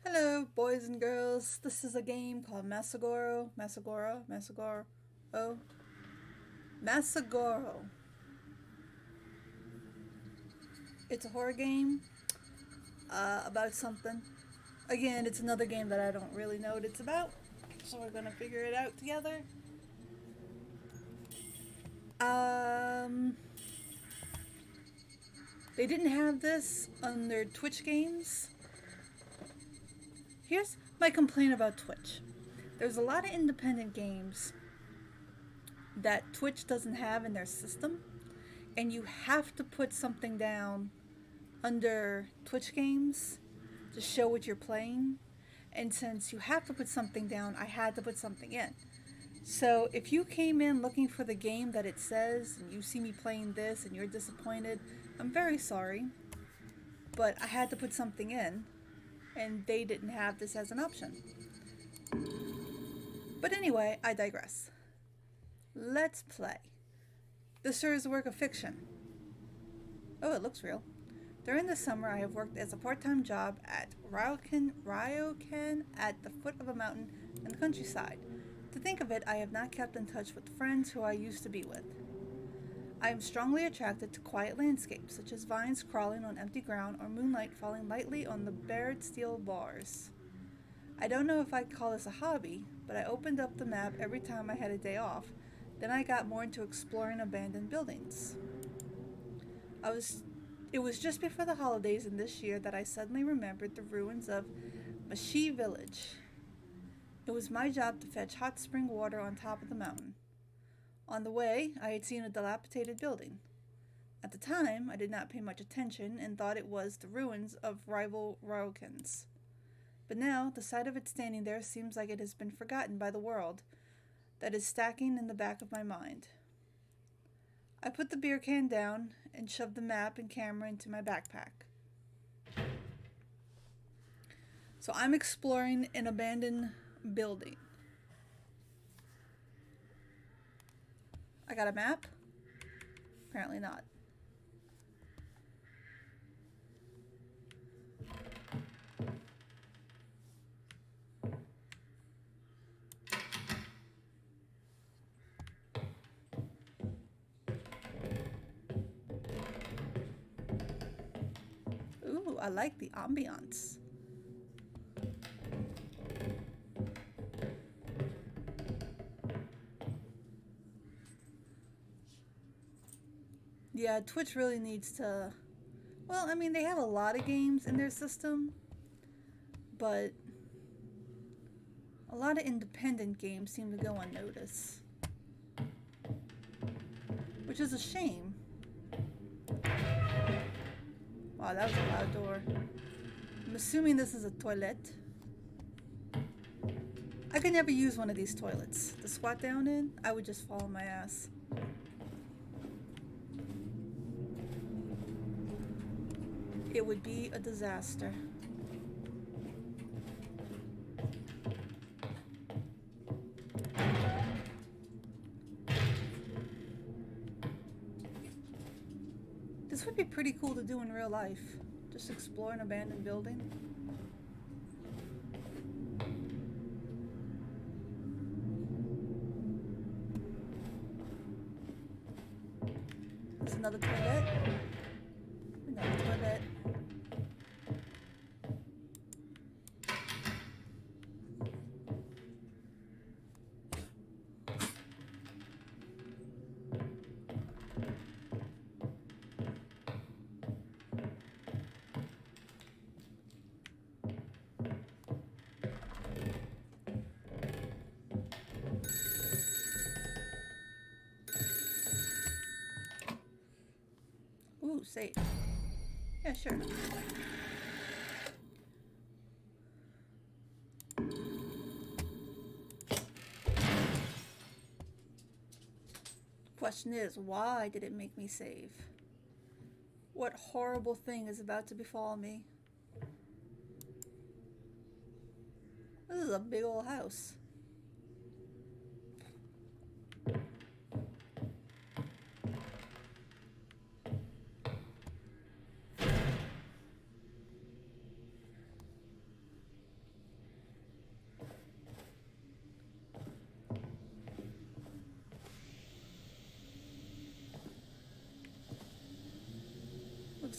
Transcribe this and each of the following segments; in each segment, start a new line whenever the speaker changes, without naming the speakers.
Hello, boys and girls. This is a game called Oh, Masagoro. It's a horror game about something. Again, it's another game that I don't really know what it's about, so we're gonna figure it out together. Um, they didn't have this on their Twitch games. Here's my complaint about Twitch. There's a lot of independent games that Twitch doesn't have in their system, and you have to put something down under Twitch games to show what you're playing. And since you have to put something down, I had to put something in. So if you came in looking for the game that it says and you see me playing this and you're disappointed, I'm very sorry. But I had to put something in, and they didn't have this as an option. But anyway, I digress. Let's play. This sure is a work of fiction. Oh, it looks real. During the summer, I have worked as a part-time job at Ryokan at the foot of a mountain in the countryside. To think of it, I have not kept in touch with friends who I used to be with. I am strongly attracted to quiet landscapes, such as vines crawling on empty ground or moonlight falling lightly on the bared steel bars. I don't know if I'd call this a hobby, but I opened up the map every time I had a day off. Then I got more into exploring abandoned buildings. I was It was just before the holidays in this year that I suddenly remembered the ruins of Mashi Village. It was my job to fetch hot spring water on top of the mountain. On the way, I had seen a dilapidated building. At the time, I did not pay much attention and thought it was the ruins of rival Ryokans. But now, the sight of it standing there seems like it has been forgotten by the world that is stacking in the back of my mind. I put the beer can down and shoved the map and camera into my backpack. So I'm exploring an abandoned building. I got a map? Apparently not. Ooh, I like the ambiance. Yeah, Twitch really needs to. Well, I mean, they have a lot of games in their system, but a lot of independent games seem to go unnoticed, which is a shame. Wow, that was a loud door. I'm assuming this is a toilet. I could never use one of these toilets. To squat down in, I would just fall on my ass. It would be a disaster. This would be pretty cool to do in real life. Just explore an abandoned building. There's another toilet. Another toilet. Ooh, safe. Yeah, sure. Question is, why did it make me save? What horrible thing is about to befall me? This is a big old house.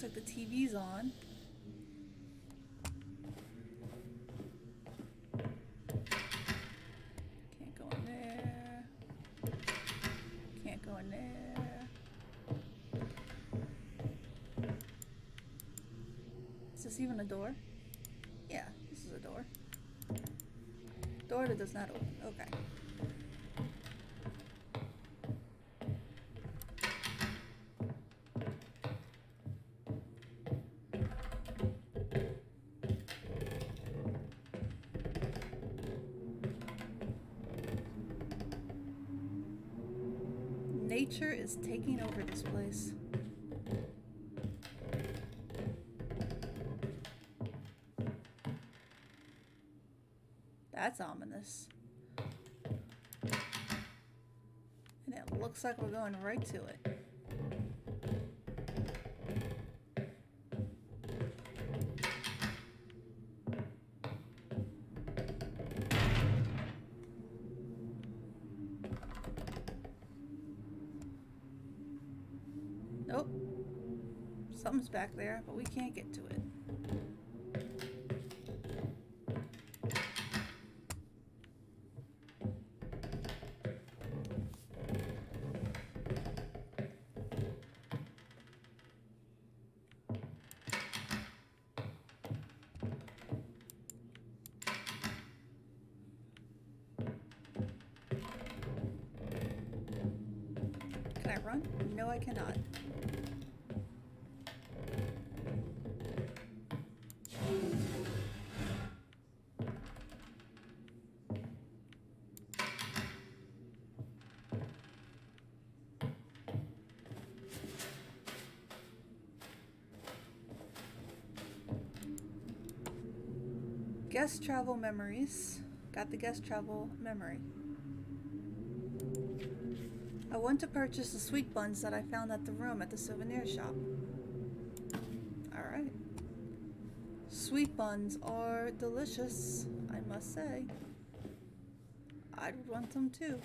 Looks like the TV's on. Can't go in there. Can't go in there. Is this even a door? Yeah, this is a door. Door that does not open. Okay. Nature is taking over this place. That's ominous. And it looks like we're going right to it. Nope. Something's back there, but we can't get to it. Can I run? No, I cannot. Guest travel memories. Got the guest travel memory. I want to purchase the sweet buns that I found at the room at the souvenir shop. Alright. Sweet buns are delicious, I must say. I'd want them too.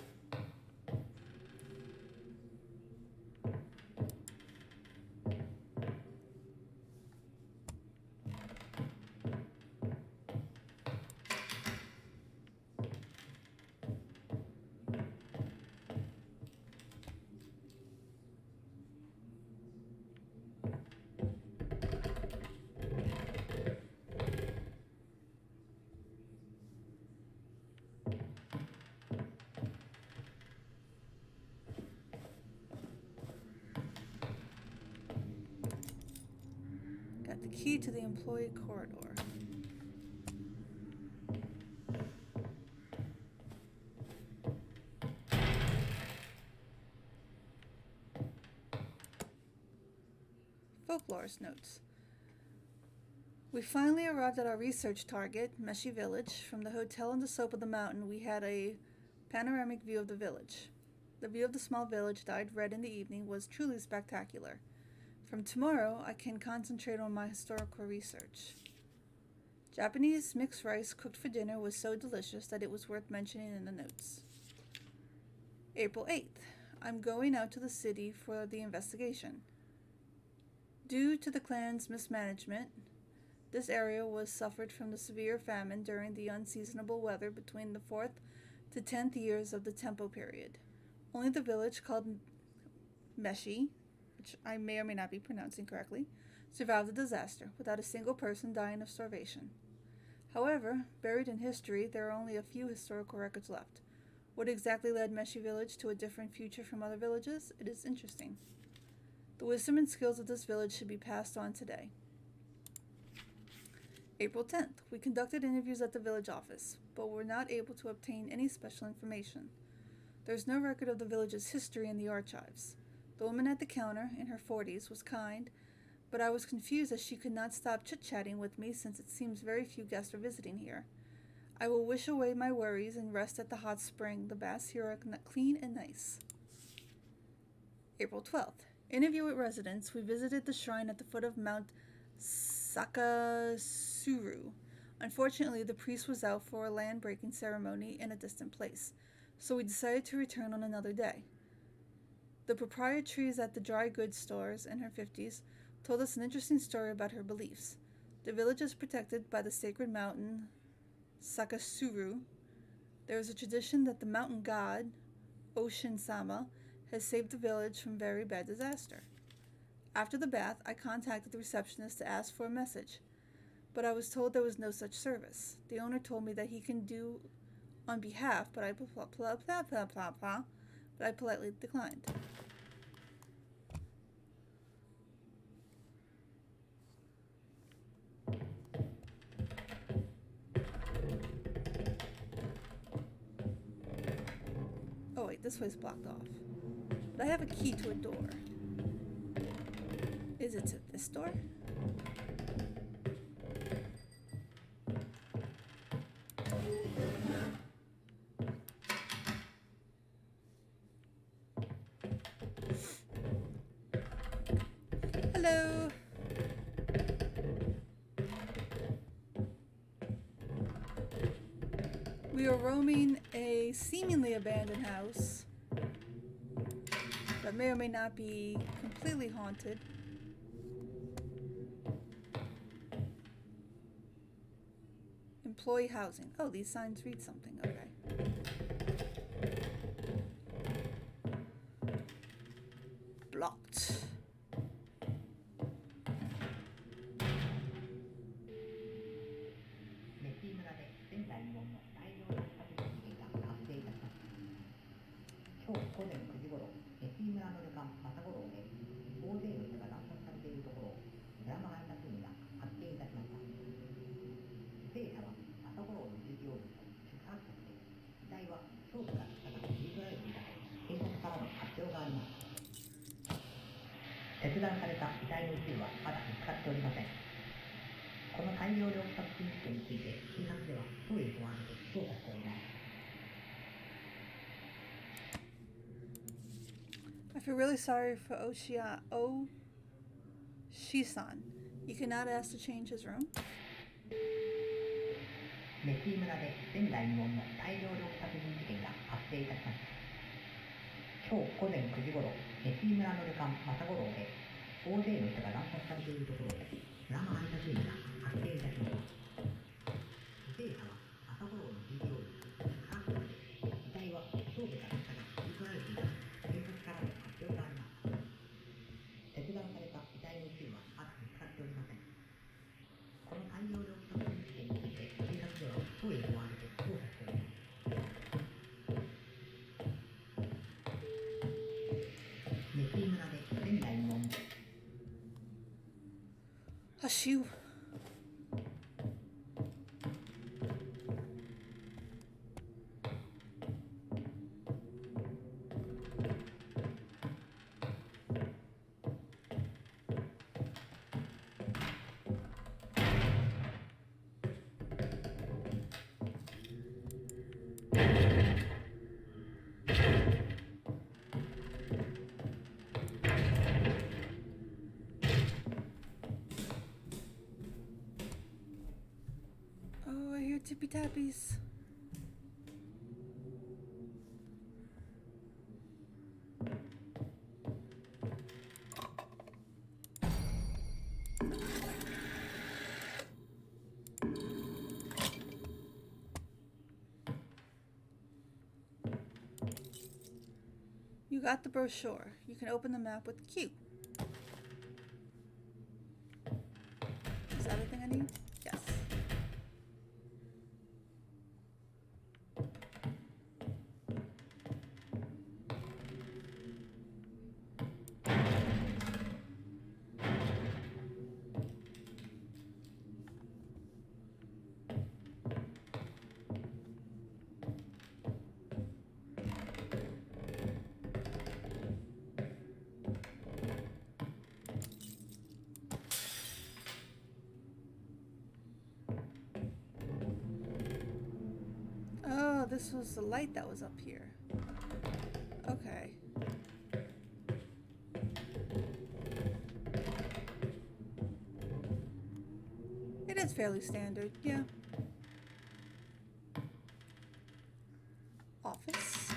Got the key to the employee corridor. Folklorist Notes. We finally arrived at our research target, Meshi Village. From the hotel on the slope of the mountain, we had a panoramic view of the village. The view of the small village, dyed red in the evening, was truly spectacular. From tomorrow, I can concentrate on my historical research. Japanese mixed rice cooked for dinner was so delicious that it was worth mentioning in the notes. April 8th. I'm going out to the city for the investigation. Due to the clan's mismanagement, this area was suffered from the severe famine during the unseasonable weather between the 4th to 10th years of the Tempo period. Only the village called Meshi, which I may or may not be pronouncing correctly, survived the disaster, without a single person dying of starvation. However, buried in history, there are only a few historical records left. What exactly led Meshi Village to a different future from other villages? It is interesting. The wisdom and skills of this village should be passed on today. April 10th. We conducted interviews at the village office, but were not able to obtain any special information. There is no record of the village's history in the archives. The woman at the counter, in her 40s, was kind, but I was confused as she could not stop chit-chatting with me since it seems very few guests are visiting here. I will wish away my worries and rest at the hot spring. The baths here are clean and nice. April 12th. Interview with residents. We visited the shrine at the foot of Mount Sakasuru. Unfortunately, the priest was out for a land-breaking ceremony in a distant place, so we decided to return on another day. The proprietress at the dry goods stores, in her 50s, told us an interesting story about her beliefs. The village is protected by the sacred mountain Sakasuru. There is a tradition that the mountain god, Oshin Sama, has saved the village from very bad disaster. After the bath, I contacted the receptionist to ask for a message, but I was told there was no such service. The owner told me that he can do on behalf, but I politely declined. Oh wait, this way's blocked off. But I have a key to a door. Is it to this door? Hello. We are roaming a seemingly abandoned house that may or may not be completely haunted. Employee housing. Oh, these signs read something. Okay. Blocked. I feel really sorry for Oshisan. You cannot ask to change his room.
メティ村で前代未聞の大量力殺人事件が発生いたしました。今日午前9時頃、メティ村の旅館マサゴロウで大勢の人が乱殺されているところをラマ配達員が発見いたしました。犠牲者はマサゴロウの従業員、カークで遺体は頭部から下が切り取られていたと警察からの発表があります。切断された遺体の一部はまだ見つかっておりません。この大量力殺人事件について警察では当院を挙げて調査しております。メティ村で前代未聞。
Hashu. Oh, I hear tippy tappies. You got the brochure. You can open the map with Q. Is that everything I need? Yes. Oh, this was the light that was up here. Okay. It is fairly standard, yeah. Office.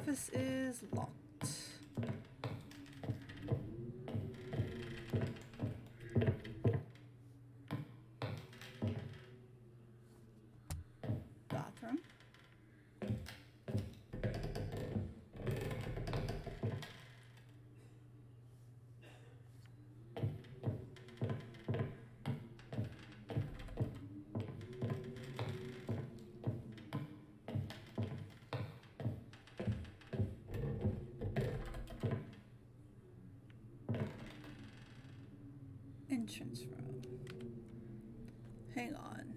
office is locked. Bathroom. Entrance room. Hang on.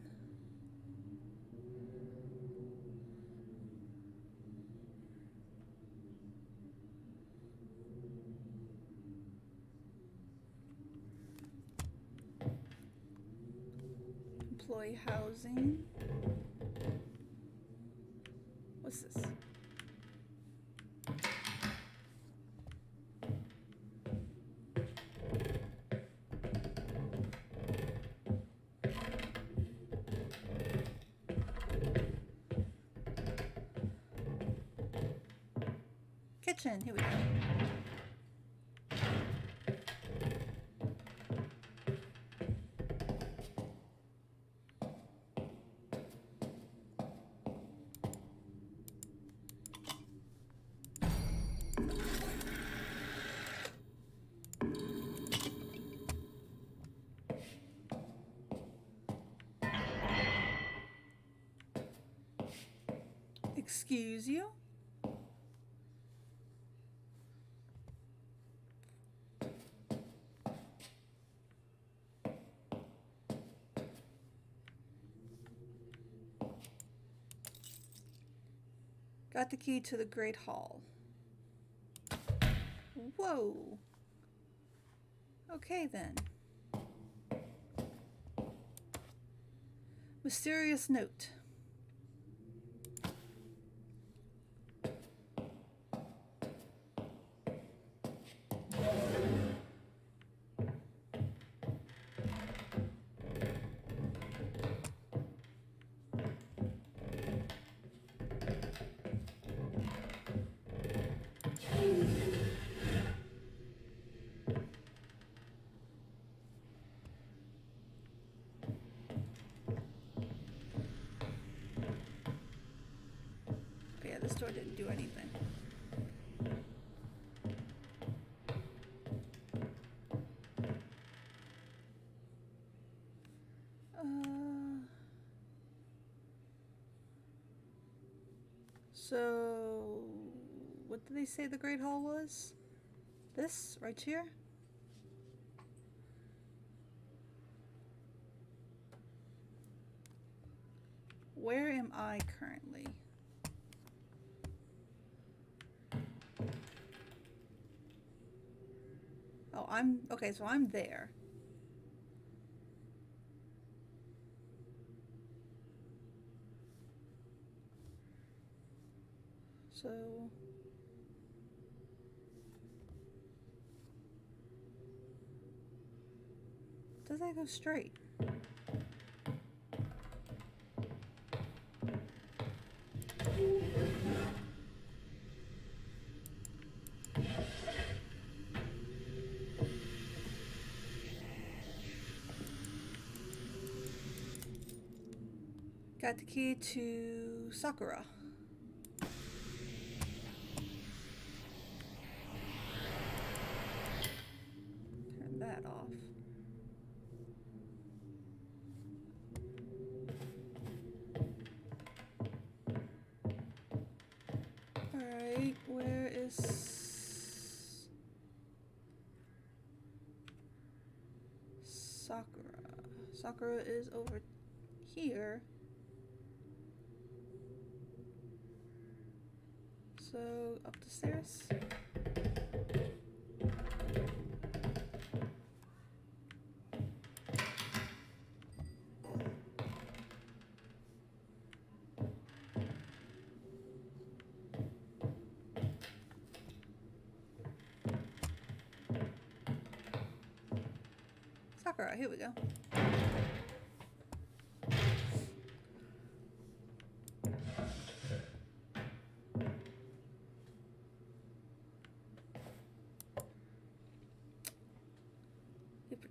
Employee housing. What's this? Kitchen, here we go. Excuse you? Got the key to the Great Hall. Whoa. Okay then. Mysterious note. This door didn't do anything. So, what did they say the Great Hall was? This right here? Where am I currently? Oh, okay, so I'm there. So does that go straight? Got the key to Sakura. Turn that off. Alright, where is Sakura? Sakura is over here. So, up the stairs. Sakura, here we go.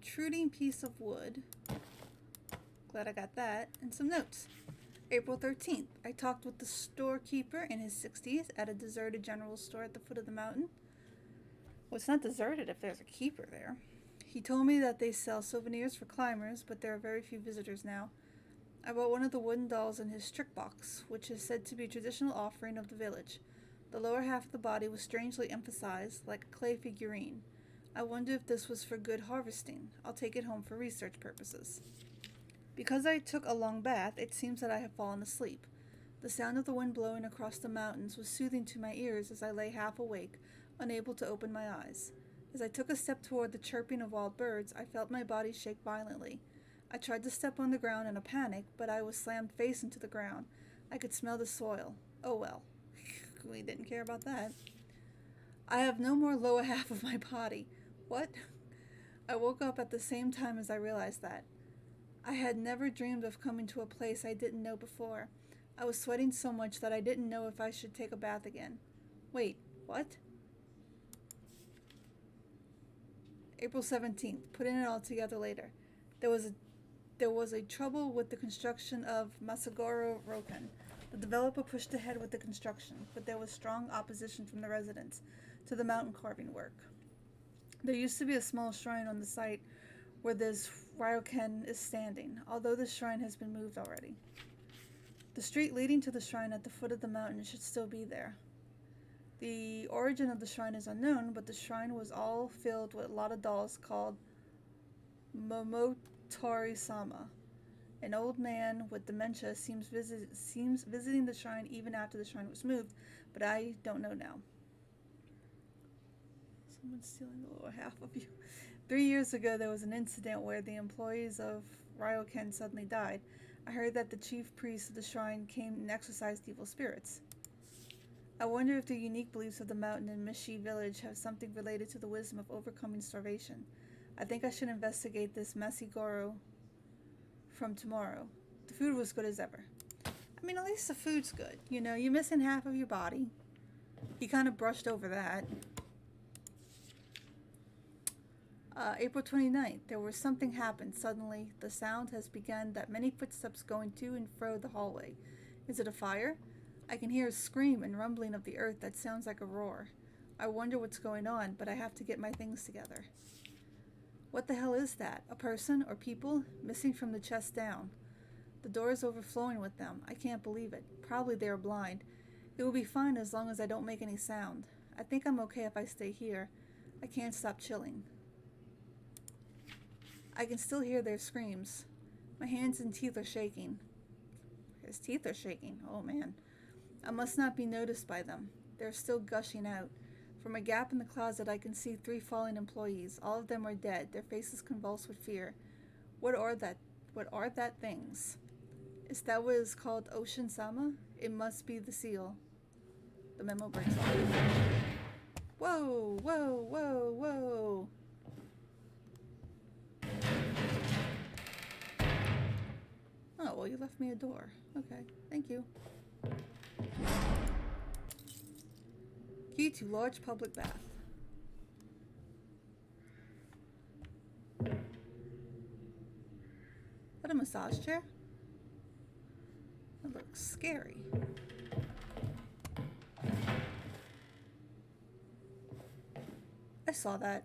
protruding piece of wood. Glad I got that. And some notes. April 13th. I talked with the storekeeper in his 60s at a deserted general store at the foot of the mountain. Well, it's not deserted if there's a keeper there. He told me that they sell souvenirs for climbers, but there are very few visitors now. I bought one of the wooden dolls in his trick box, which is said to be a traditional offering of the village. The lower half of the body was strangely emphasized, like a clay figurine. I wonder if this was for good harvesting. I'll take it home for research purposes. Because I took a long bath, it seems that I have fallen asleep. The sound of the wind blowing across the mountains was soothing to my ears as I lay half awake, unable to open my eyes. As I took a step toward the chirping of wild birds, I felt my body shake violently. I tried to step on the ground in a panic, but I was slammed face into the ground. I could smell the soil. Oh well. We didn't care about that. I have no more lower half of my body. What? I woke up at the same time as I realized that. I had never dreamed of coming to a place I didn't know before. I was sweating so much that I didn't know if I should take a bath again. Wait, what? April 17th. Putting it all together later. There was a trouble with the construction of Masagoro Roken. The developer pushed ahead with the construction, but there was strong opposition from the residents to the mountain carving work. There used to be a small shrine on the site where this Ryoken is standing, although the shrine has been moved already. The street leading to the shrine at the foot of the mountain should still be there. The origin of the shrine is unknown, but the shrine was all filled with a lot of dolls called Momotori-sama. An old man with dementia seems visiting the shrine even after the shrine was moved, but I don't know now. Someone's stealing the lower half of you. 3 years ago, there was an incident where the employees of Ryoken suddenly died. I heard that the chief priest of the shrine came and exorcised evil spirits. I wonder if the unique beliefs of the mountain and Mishi village have something related to the wisdom of overcoming starvation. I think I should investigate this Masagoro from tomorrow. The food was good as ever. I mean, at least the food's good. You know, you're missing half of your body. He kind of brushed over that. April 29th, there was something happened. Suddenly, the sound has begun that many footsteps going to and fro the hallway. Is it a fire? I can hear a scream and rumbling of the earth that sounds like a roar. I wonder what's going on, but I have to get my things together. What the hell is that? A person or people? Missing from the chest down. The door is overflowing with them. I can't believe it. Probably they are blind. It will be fine as long as I don't make any sound. I think I'm okay if I stay here. I can't stop chilling. I can still hear their screams. My hands and teeth are shaking. His teeth are shaking. Oh man. I must not be noticed by them. They're still gushing out. From a gap in the closet I can see 3 fallen employees. All of them are dead, their faces convulsed with fear. What are that things? Is that what is called Ocean-sama? It must be the seal. The memo breaks off. Whoa, whoa, whoa, whoa. Oh, well, you left me a door. Okay, thank you. Key to large public bath. What, a massage chair? That looks scary. I saw that.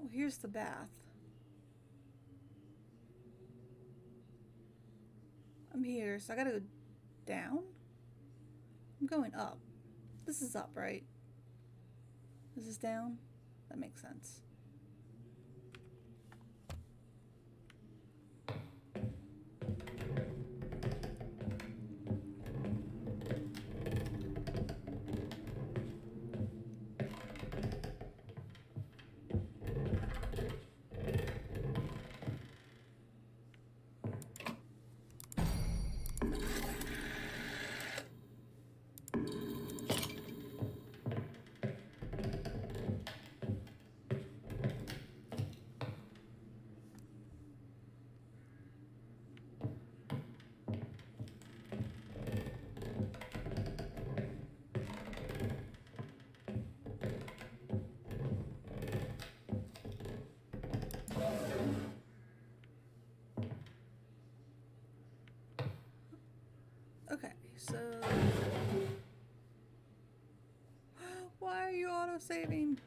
Oh, here's the bath. I'm here, so I gotta go down? I'm going up. This is up, right? This is down? That makes sense. So... Why are you auto-saving?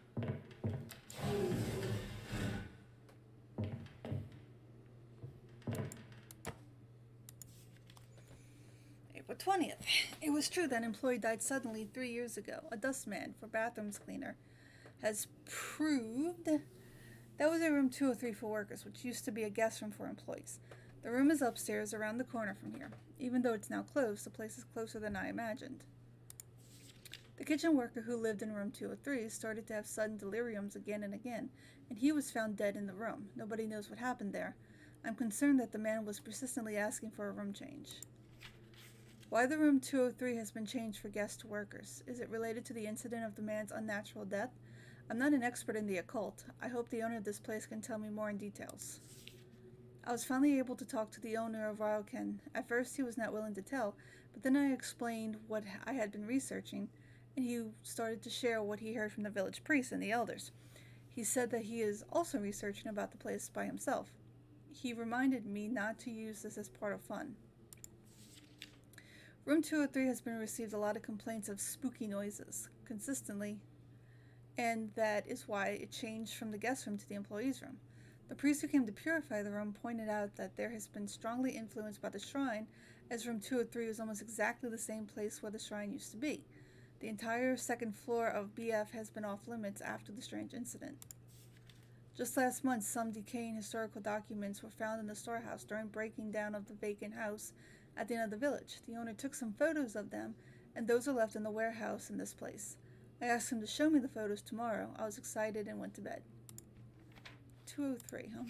April 20th. It was true that an employee died suddenly 3 years ago. A dustman for bathrooms cleaner has proved that was in room 203 for workers, which used to be a guest room for employees. The room is upstairs around the corner from here. Even though it's now closed, the place is closer than I imagined. The kitchen worker who lived in room 203 started to have sudden deliriums again and again, and he was found dead in the room. Nobody knows what happened there. I'm concerned that the man was persistently asking for a room change. Why the room 203 has been changed for guest workers? Is it related to the incident of the man's unnatural death? I'm not an expert in the occult. I hope the owner of this place can tell me more in details. I was finally able to talk to the owner of Ryokan. At first he was not willing to tell, but then I explained what I had been researching, and he started to share what he heard from the village priests and the elders. He said that he is also researching about the place by himself. He reminded me not to use this as part of fun. Room 203 has been received a lot of complaints of spooky noises consistently, and that is why it changed from the guest room to the employees' room. The priest who came to purify the room pointed out that there has been strongly influenced by the shrine, as room 203 is almost exactly the same place where the shrine used to be. The entire second floor of BF has been off limits after the strange incident. Just last month, some decaying historical documents were found in the storehouse during breaking down of the vacant house at the end of the village. The owner took some photos of them, and those are left in the warehouse in this place. I asked him to show me the photos tomorrow. I was excited and went to bed. 203, huh?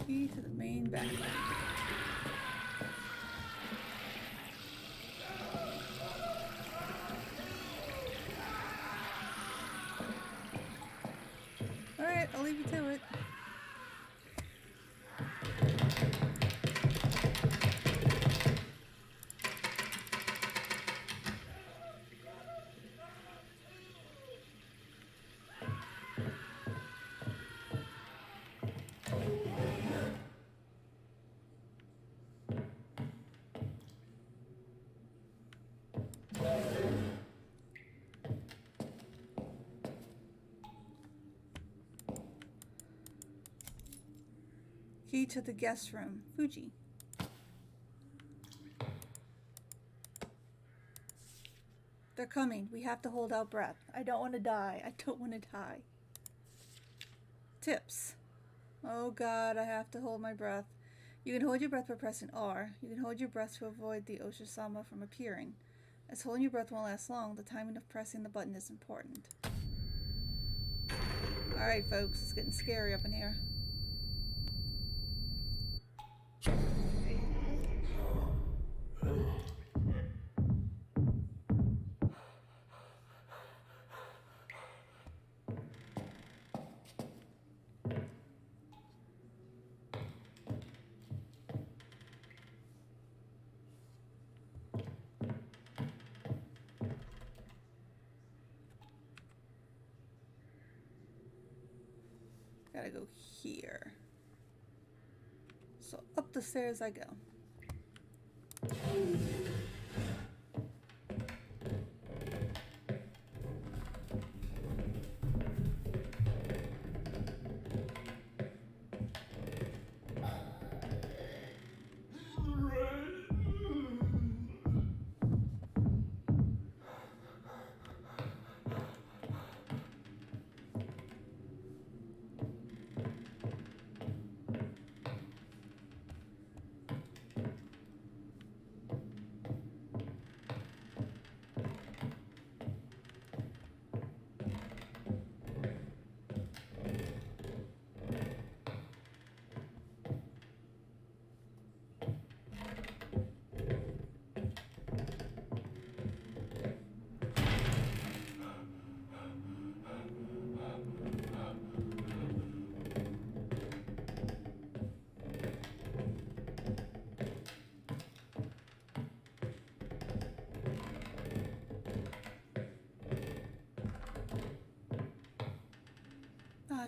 Key to the main background. Alright, I'll leave you to it. Key to the guest room. Fuji. They're coming. We have to hold our breath. I don't want to die. I don't want to die. Tips. Oh god, I have to hold my breath. You can hold your breath by pressing R. You can hold your breath to avoid the Oshusama from appearing. As holding your breath won't last long, the timing of pressing the button is important. Alright folks, it's getting scary up in here. Gotta go here. So up the stairs I go.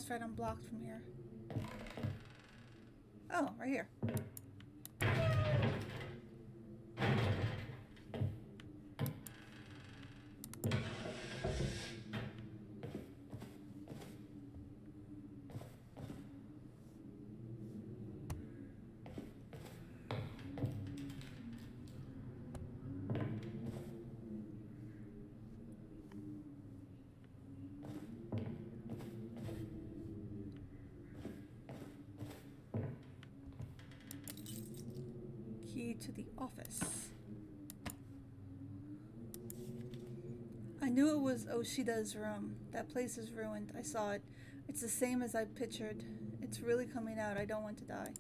That's right, I'm blocked from here. Oh, right here. Key to the office. I knew it was Oshida's room. That place is ruined. I saw it. It's the same as I pictured. It's really coming out. I don't want to die.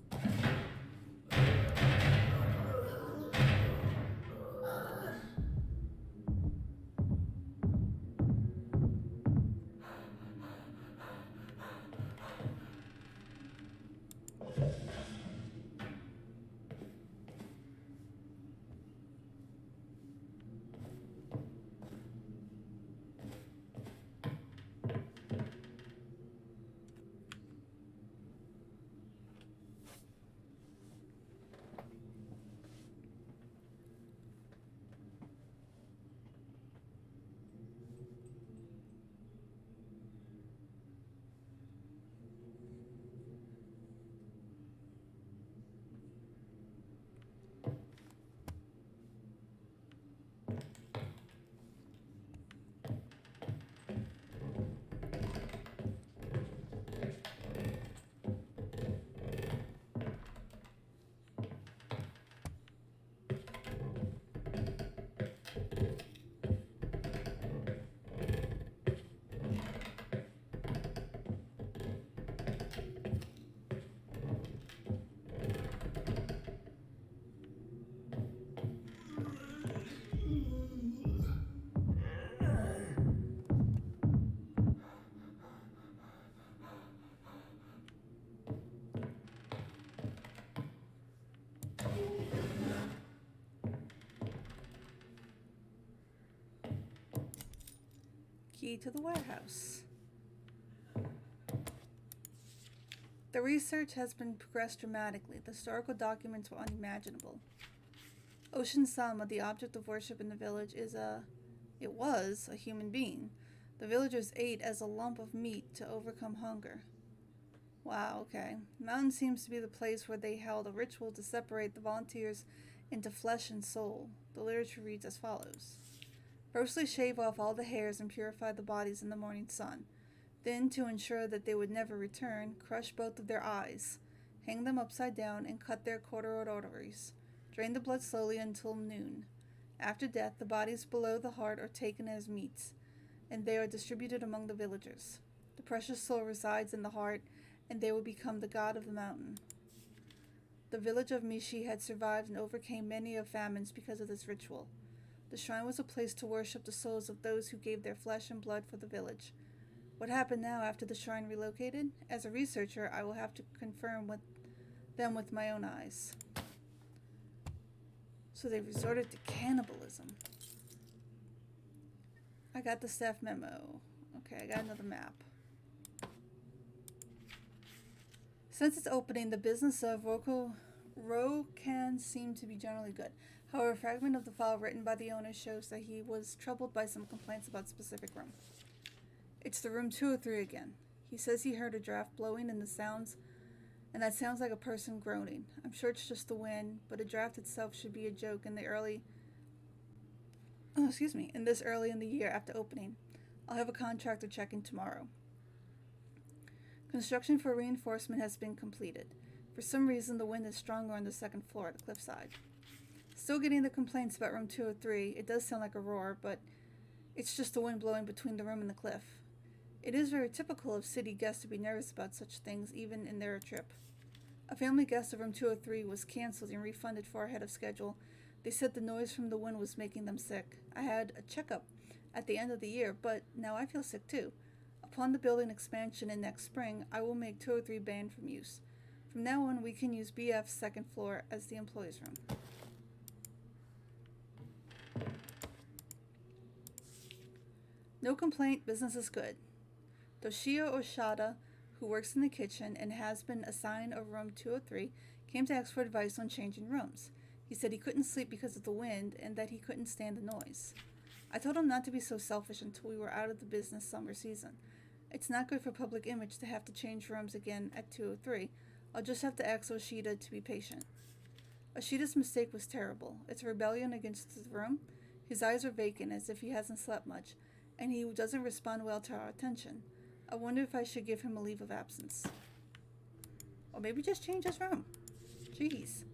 Key to the warehouse. The research has been progressed dramatically. The historical documents were unimaginable. Ocean Sama, the object of worship in the village, was a human being. The villagers ate as a lump of meat to overcome hunger. Wow, okay. The mountain seems to be the place where they held a ritual to separate the volunteers into flesh and soul. The literature reads as follows. Firstly, shave off all the hairs and purify the bodies in the morning sun. Then, to ensure that they would never return, crush both of their eyes, hang them upside down, and cut their carotid arteries. Drain the blood slowly until noon. After death, the bodies below the heart are taken as meats, and they are distributed among the villagers. The precious soul resides in the heart, and they will become the god of the mountain. The village of Mishi had survived and overcame many of famines because of this ritual. The shrine was a place to worship the souls of those who gave their flesh and blood for the village. What happened now after the shrine relocated? As a researcher, I will have to confirm them with my own eyes. So they resorted to cannibalism. I got the staff memo. Okay, I got another map. Since its opening, the business of Rokan seemed to be generally good. However, a fragment of the file written by the owner shows that he was troubled by some complaints about a specific room. It's the room 203 again. He says he heard a draft blowing and that sounds like a person groaning. I'm sure it's just the wind, but a draft itself should be a joke in this early in the year after opening. I'll have a contractor check in tomorrow. Construction for reinforcement has been completed. For some reason, the wind is stronger on the second floor at the cliffside. Still getting the complaints about room 203. It does sound like a roar, but it's just the wind blowing between the room and the cliff. It is very typical of city guests to be nervous about such things, even in their trip. A family guest of room 203 was canceled and refunded far ahead of schedule. They said the noise from the wind was making them sick. I had a checkup at the end of the year, but now I feel sick too. Upon the building expansion in next spring, I will make 203 banned from use. From now on, we can use BF's second floor as the employees' room. No complaint, business is good. Toshio Oshada, who works in the kitchen and has been assigned a room 203, came to ask for advice on changing rooms. He said he couldn't sleep because of the wind and that he couldn't stand the noise. I told him not to be so selfish until we were out of the business summer season. It's not good for public image to have to change rooms again at 203. I'll just have to ask Oshida to be patient. Oshida's mistake was terrible. It's a rebellion against the room. His eyes are vacant as if he hasn't slept much, and he doesn't respond well to our attention. I wonder if I should give him a leave of absence. Or maybe just change his room. Jeez.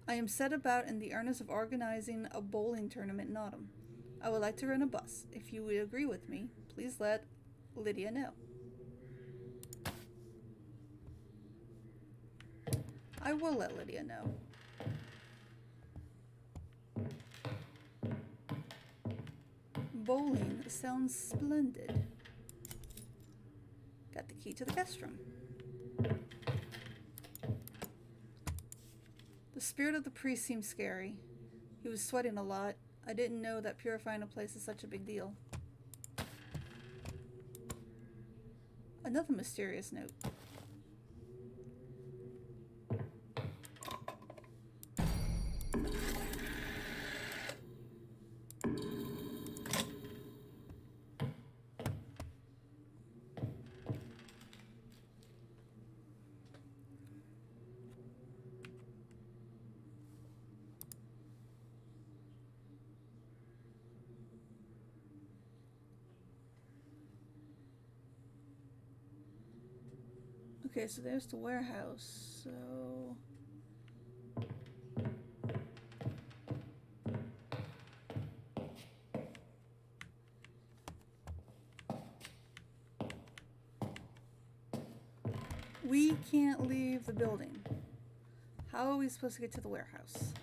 I am set about in the earnest of organizing a bowling tournament in autumn. I would like to rent a bus. If you would agree with me, please let Lydia know. I will let Lydia know. Bowling sounds splendid. Got the key to the guest room. The spirit of the priest seemed scary. He was sweating a lot. I didn't know that purifying a place is such a big deal. Another mysterious note. Okay, so there's the warehouse. So we can't leave the building. How are we supposed to get to the warehouse?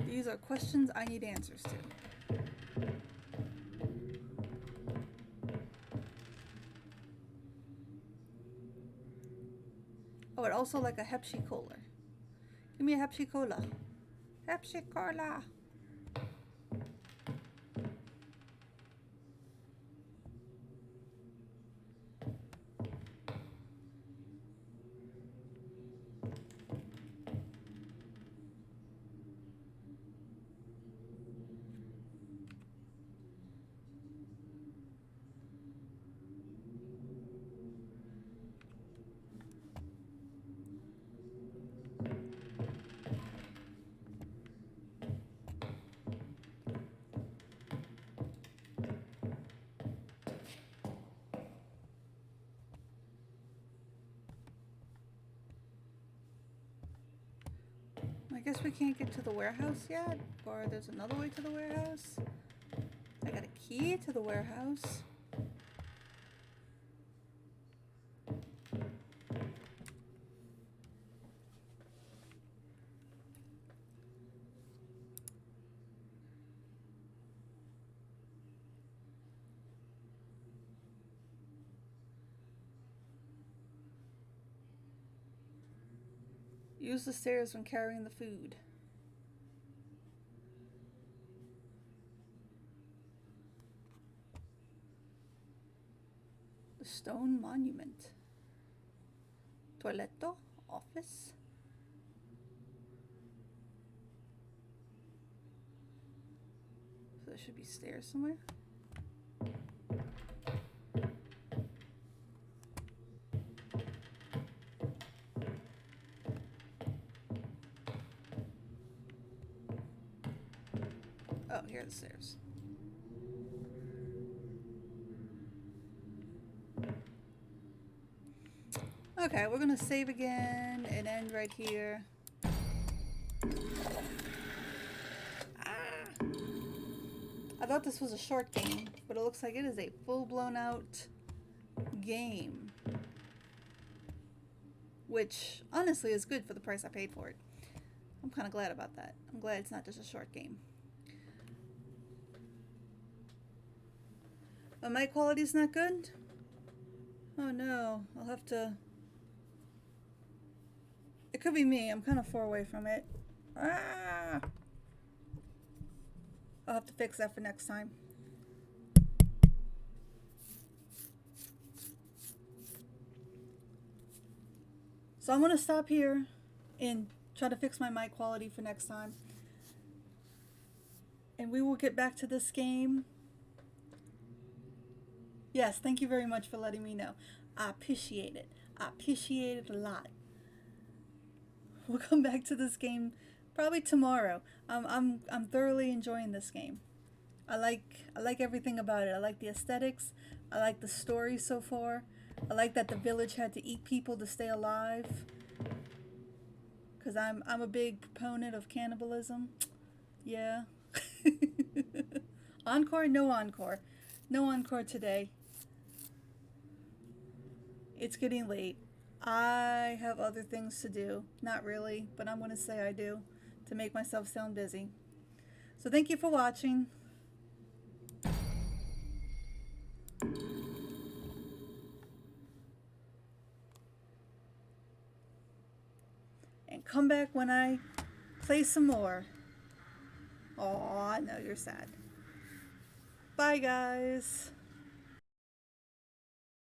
These are questions I need answers to. I would also like a Hepsi Cola. Give me a Hepsi Cola. Hepsi Cola. I guess we can't get to the warehouse yet, or there's another way to the warehouse. I got a key to the warehouse. Use the stairs when carrying the food. The stone monument. Toiletto? Office? So there should be stairs somewhere. Oh, here are the stairs. Okay, we're gonna save again and end right here. Ah! I thought this was a short game, but it looks like it is a full-blown out game. Which, honestly, is good for the price I paid for it. I'm kind of glad about that. I'm glad it's not just a short game. My mic quality's not good? Oh no, I'll have to... It could be me, I'm kind of far away from it. Ah! I'll have to fix that for next time. So I'm going to stop here and try to fix my mic quality for next time. And we will get back to this game. Yes, thank you very much for letting me know. I appreciate it. I appreciate it a lot. We'll come back to this game probably tomorrow. I'm thoroughly enjoying this game. I like everything about it. I like the aesthetics. I like the story so far. I like that the village had to eat people to stay alive. Cause I'm a big proponent of cannibalism. Yeah. Encore? No encore. No encore today. It's getting late. I have other things to do. Not really, but I'm going to say I do to make myself sound busy. So thank you for watching. And come back when I play some more. Oh, I know you're sad. Bye, guys.